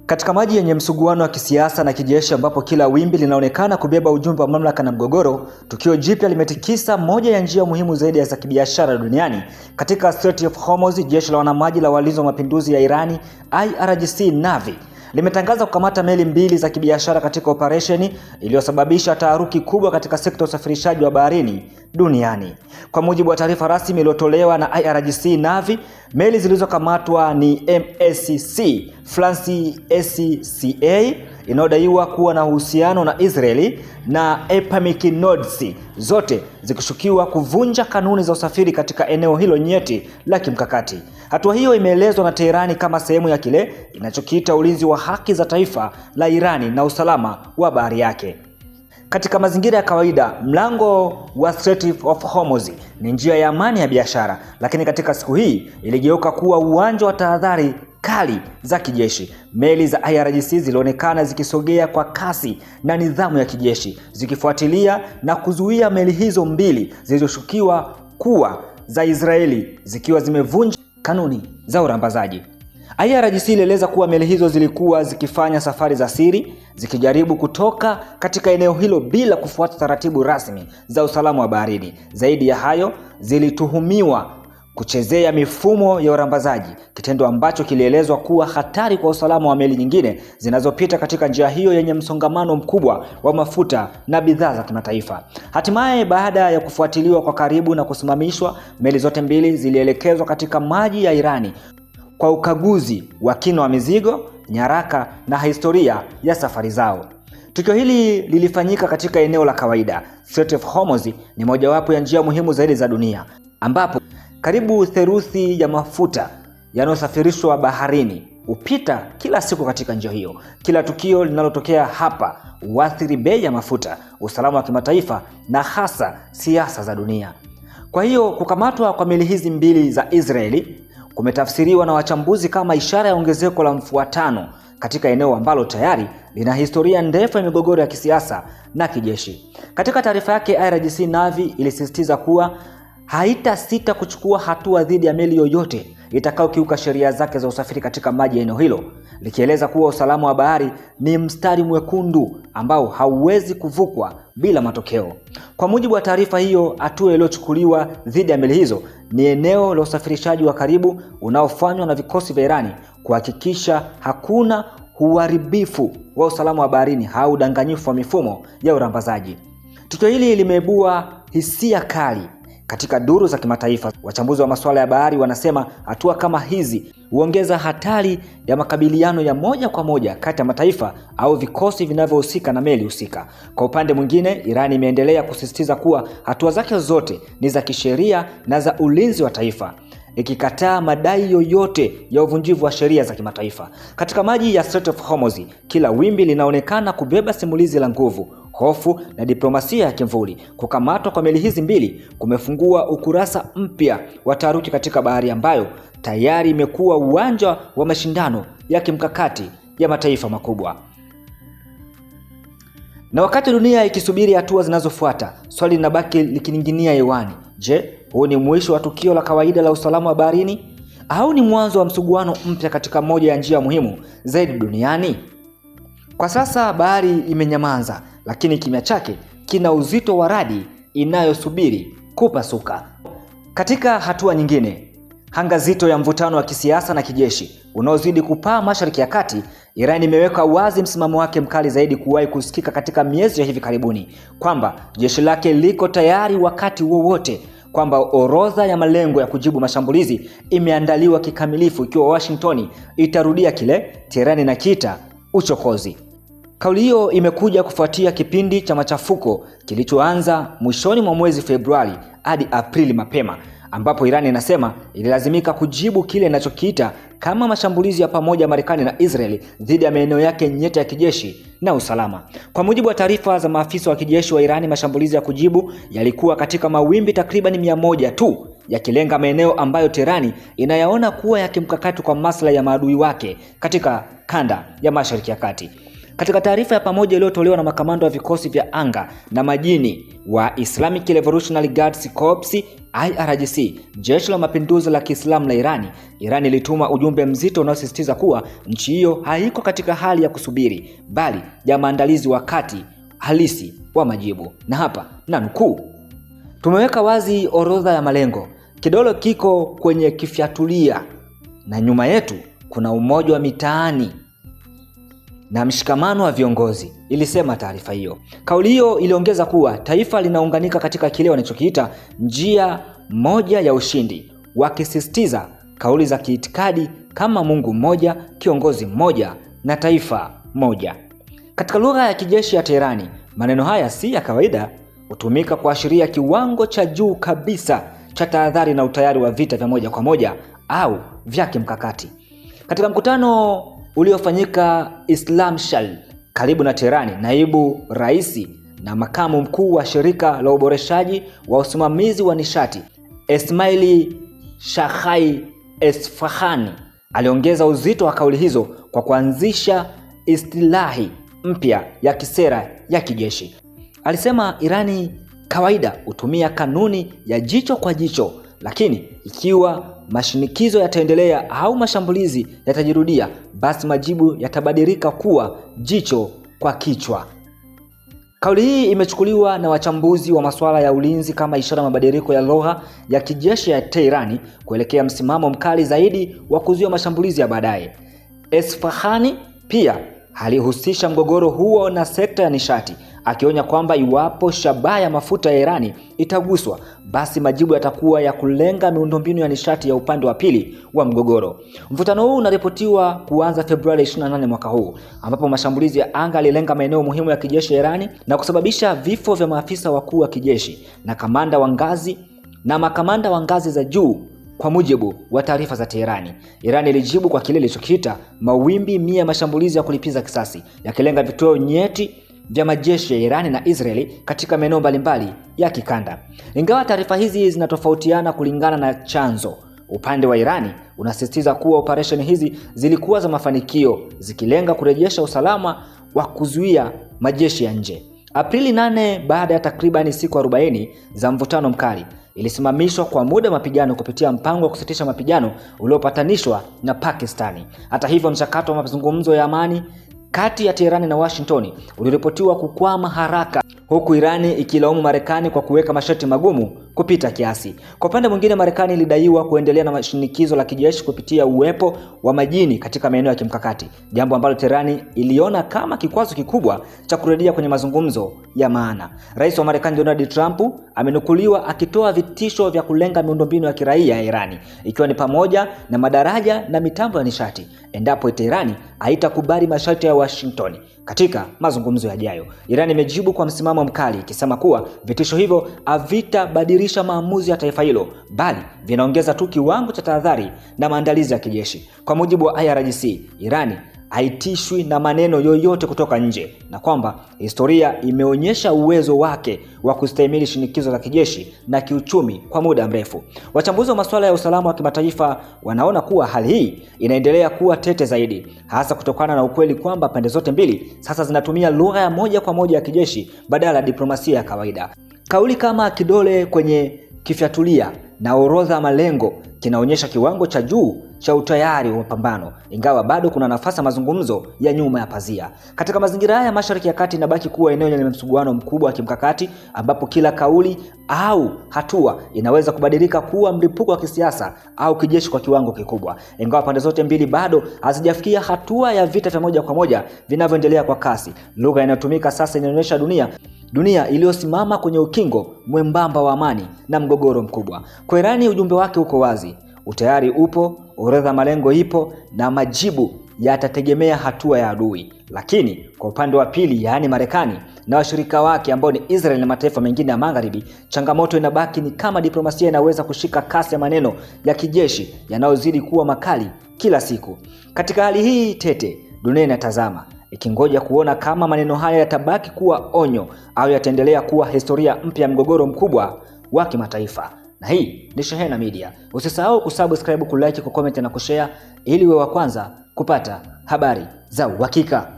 Katika maji yenye msuguano wa kisiasa na kijeshi ambapo kila wimbi linaonekana kubeba ujumbe wa mamlaka na mgogoro, tukio jipya limetikisa moja ya njia muhimu zaidi za kibiashara duniani. Katika Strait of Hormuz, jeshi la wanamaji la walinzi wa mapinduzi ya Irani, IRGC Navy, limetangaza kukamata meli mbili za kibiashara katika operesheni iliyosababisha taharuki kubwa katika sekta ya usafirishaji wa baharini duniani. Kwa mujibu wa taarifa rasmi iliyotolewa na IRGC Navy, meli zilizokamatwa ni MSC France SCA inayodaiwa kuwa na uhusiano na Israeli na Epamic Nodes, zote zikishukiwa kuvunja kanuni za usafiri katika eneo hilo nyeti la kimkakati. Hatua hiyo imeelezwa na Teherani kama sehemu ya kile inachokiita ulinzi wa haki za taifa la Irani na usalama wa bahari yake. Katika mazingira ya kawaida, mlango wa Strait of Hormuz ni njia ya amani ya biashara, lakini katika siku hii iligeuka kuwa uwanja wa tahadhari kali za kijeshi. Meli za IRGC zilionekana zikisogea kwa kasi na nidhamu ya kijeshi, zikifuatilia na kuzuia meli hizo mbili zilizoshukiwa kuwa za Israeli, zikiwa zimevunja kanuni za urambazaji. IRGC ilieleza kuwa meli hizo zilikuwa zikifanya safari za siri, zikijaribu kutoka katika eneo hilo bila kufuata taratibu rasmi za usalama wa baharini. Zaidi ya hayo, zilituhumiwa kuchezea mifumo ya urambazaji, kitendo ambacho kilielezwa kuwa hatari kwa usalama wa meli nyingine zinazopita katika njia hiyo yenye msongamano mkubwa wa mafuta na bidhaa za kimataifa. Hatimaye, baada ya kufuatiliwa kwa karibu na kusimamishwa, meli zote mbili zilielekezwa katika maji ya Irani kwa ukaguzi wa kina wa mizigo, nyaraka na historia ya safari zao. Tukio hili lilifanyika katika eneo la kawaida. Strait of Hormuz ni mojawapo ya njia muhimu zaidi za dunia, ambapo karibu theluthi ya mafuta yanayosafirishwa baharini hupita kila siku katika njia hiyo. Kila tukio linalotokea hapa huathiri bei ya mafuta, usalama wa kimataifa na hasa siasa za dunia. Kwa hiyo kukamatwa kwa meli hizi mbili za Israeli kumetafsiriwa na wachambuzi kama ishara ya ongezeko la mfuatano katika eneo ambalo tayari lina historia ndefu ya migogoro ya kisiasa na kijeshi. Katika taarifa yake, IRGC Navy ilisisitiza kuwa haitasita kuchukua hatua dhidi ya meli yoyote itakayokiuka sheria zake za usafiri katika maji ya eneo hilo, likieleza kuwa usalama wa bahari ni mstari mwekundu ambao hauwezi kuvukwa bila matokeo. Kwa mujibu wa taarifa hiyo, hatua iliyochukuliwa dhidi ya meli hizo ni eneo la usafirishaji wa karibu unaofanywa na vikosi vya Irani kuhakikisha hakuna uharibifu wa usalama wa baharini au udanganyifu wa mifumo ya urambazaji. Tukio hili limeibua hisia kali katika duru za kimataifa. Wachambuzi wa masuala ya bahari wanasema hatua kama hizi huongeza hatari ya makabiliano ya moja kwa moja kati ya mataifa au vikosi vinavyohusika na meli husika. Kwa upande mwingine, Irani imeendelea kusisitiza kuwa hatua zake zote ni za kisheria na za ulinzi wa taifa, ikikataa madai yoyote ya uvunjivu wa sheria za kimataifa. Katika maji ya Strait of Hormuz, kila wimbi linaonekana kubeba simulizi la nguvu, hofu na diplomasia ya kimvuli. Kukamatwa kwa meli hizi mbili kumefungua ukurasa mpya wa taharuki katika bahari ambayo tayari imekuwa uwanja wa mashindano ya kimkakati ya mataifa makubwa. Na wakati dunia ikisubiri hatua zinazofuata, swali linabaki likining'inia hewani. Je, huu ni mwisho wa tukio la kawaida la usalama wa baharini au ni mwanzo wa msuguano mpya katika moja ya njia muhimu zaidi duniani? Kwa sasa bahari imenyamaza, lakini kimya chake kina uzito wa radi inayosubiri kupasuka. Katika hatua nyingine, anga zito ya mvutano wa kisiasa na kijeshi unaozidi kupaa Mashariki ya Kati, Iran imeweka wazi msimamo wake mkali zaidi kuwahi kusikika katika miezi ya hivi karibuni, kwamba jeshi lake liko tayari wakati wowote, kwamba orodha ya malengo ya kujibu mashambulizi imeandaliwa kikamilifu ikiwa Washington itarudia kile Tehran inakiita uchokozi. Kauli hiyo imekuja kufuatia kipindi cha machafuko kilichoanza mwishoni mwa mwezi Februari hadi Aprili mapema, ambapo Iran inasema ililazimika kujibu kile inachokiita kama mashambulizi ya pamoja Marekani na Israeli dhidi ya maeneo yake nyeti ya kijeshi na usalama. Kwa mujibu wa taarifa za maafisa wa kijeshi wa Iran, mashambulizi ya kujibu yalikuwa katika mawimbi takriban 100 tu, yakilenga maeneo ambayo Tehran inayaona kuwa ya kimkakati kwa maslahi ya maadui wake katika kanda ya Mashariki ya Kati. Katika taarifa ya pamoja iliyotolewa na makamanda wa vikosi vya anga na majini wa Islamic Revolutionary Guards Corps IRGC, jeshi la mapinduzi la Kiislamu la Iran ilituma ujumbe mzito unaosisitiza kuwa nchi hiyo haiko katika hali ya kusubiri, bali ya maandalizi wakati halisi wa majibu. Na hapa nanukuu: tumeweka wazi orodha ya malengo, kidole kiko kwenye kifyatulia, na nyuma yetu kuna umoja wa mitaani na mshikamano wa viongozi, ilisema taarifa hiyo. Kauli hiyo iliongeza kuwa taifa linaunganika katika kile wanachokiita njia moja ya ushindi, wakisisitiza kauli za kiitikadi kama Mungu mmoja, kiongozi mmoja na taifa moja. Katika lugha ya kijeshi ya Teherani, maneno haya si ya kawaida, hutumika kuashiria kiwango cha juu kabisa cha tahadhari na utayari wa vita vya moja kwa moja au vya kimkakati. Katika mkutano uliofanyika Islamshal karibu na Teherani, naibu rais na makamu mkuu wa shirika la uboreshaji wa usimamizi wa nishati Esmaili Shakhai Esfahani aliongeza uzito wa kauli hizo kwa kuanzisha istilahi mpya ya kisera ya kijeshi. Alisema Irani kawaida hutumia kanuni ya jicho kwa jicho, lakini ikiwa mashinikizo yataendelea au mashambulizi yatajirudia, basi majibu yatabadilika kuwa jicho kwa kichwa. Kauli hii imechukuliwa na wachambuzi wa masuala ya ulinzi kama ishara mabadiliko ya lugha ya kijeshi ya Teherani kuelekea msimamo mkali zaidi wa kuzuia mashambulizi ya baadaye. Esfahani pia alihusisha mgogoro huo na sekta ya nishati, akionya kwamba iwapo shabaha ya mafuta ya Irani itaguswa, basi majibu yatakuwa ya kulenga miundombinu ya nishati ya upande wa pili wa mgogoro. Mvutano huu unaripotiwa kuanza Februari 28 mwaka huu, ambapo mashambulizi ya anga yalilenga maeneo muhimu ya kijeshi ya Irani na kusababisha vifo vya maafisa wakuu wa kijeshi na makamanda wa ngazi za juu. Kwa mujibu wa taarifa za Teherani, Irani ilijibu kwa kile ilichokiita mawimbi 100 ya mashambulizi ya kulipiza kisasi, yakilenga vituo nyeti vya majeshi ya Irani na Israeli katika maeneo mbalimbali ya kikanda. Ingawa taarifa hizi zinatofautiana kulingana na chanzo, upande wa Irani unasisitiza kuwa operesheni hizi zilikuwa za mafanikio, zikilenga kurejesha usalama wa kuzuia majeshi ya nje. Aprili 8, baada ya takribani siku 40 za mvutano mkali, ilisimamishwa kwa muda mapigano kupitia mpango wa kusitisha mapigano uliopatanishwa na Pakistani. Hata hivyo, mchakato wa mazungumzo ya amani kati ya Teherani na Washington uliripotiwa kukwama haraka, huku Irani ikilaumu Marekani kwa kuweka masharti magumu kupita kiasi. Kwa upande mwingine, Marekani ilidaiwa kuendelea na shinikizo la kijeshi kupitia uwepo wa majini katika maeneo ya kimkakati, jambo ambalo Teherani iliona kama kikwazo kikubwa cha kurejea kwenye mazungumzo ya maana. Rais wa Marekani Donald Trump amenukuliwa akitoa vitisho vya kulenga miundombinu ya kiraia ya Irani, ikiwa ni pamoja na madaraja na mitambo ya nishati, endapo Teherani haitakubali masharti ya Washington katika mazungumzo yajayo. Irani imejibu kwa msimamo mkali, ikisema kuwa vitisho hivyo havitabadilisha maamuzi ya taifa hilo, bali vinaongeza tu kiwango cha tahadhari na maandalizi ya kijeshi. Kwa mujibu wa IRGC, Irani haitishwi na maneno yoyote kutoka nje, na kwamba historia imeonyesha uwezo wake wa kustahimili shinikizo la kijeshi na kiuchumi kwa muda mrefu. Wachambuzi wa masuala ya usalama wa kimataifa wanaona kuwa hali hii inaendelea kuwa tete zaidi, hasa kutokana na ukweli kwamba pande zote mbili sasa zinatumia lugha ya moja kwa moja ya kijeshi badala ya diplomasia ya kawaida. Kauli kama kidole kwenye kifyatulia na orodha ya malengo kinaonyesha kiwango cha juu cha utayari wa mapambano, ingawa bado kuna nafasi ya mazungumzo ya nyuma ya pazia. Katika mazingira haya, Mashariki ya Kati inabaki kuwa eneo lenye msuguano mkubwa wa kimkakati, ambapo kila kauli au hatua inaweza kubadilika kuwa mlipuko wa kisiasa au kijeshi kwa kiwango kikubwa. Ingawa pande zote mbili bado hazijafikia hatua ya vita vya moja kwa moja vinavyoendelea kwa kasi, lugha inayotumika sasa inaonyesha dunia iliyosimama kwenye ukingo mwembamba wa amani na mgogoro mkubwa. Kwa Irani, ujumbe wake uko wazi: utayari upo, orodha malengo ipo, na majibu yatategemea hatua ya adui. Lakini kwa upande wa pili, yaani Marekani na washirika wake ambao ni Israel na mataifa mengine ya Magharibi, changamoto inabaki ni kama diplomasia inaweza kushika kasi ya maneno ya kijeshi yanayozidi kuwa makali kila siku. Katika hali hii tete, dunia inatazama ikingoja kuona kama maneno haya yatabaki kuwa onyo au yataendelea kuwa historia mpya ya mgogoro mkubwa wa kimataifa. Na hii ni Shehena Media. Usisahau kusubscribe, kulike, kucomment na kushare ili uwe wa kwanza kupata habari za uhakika.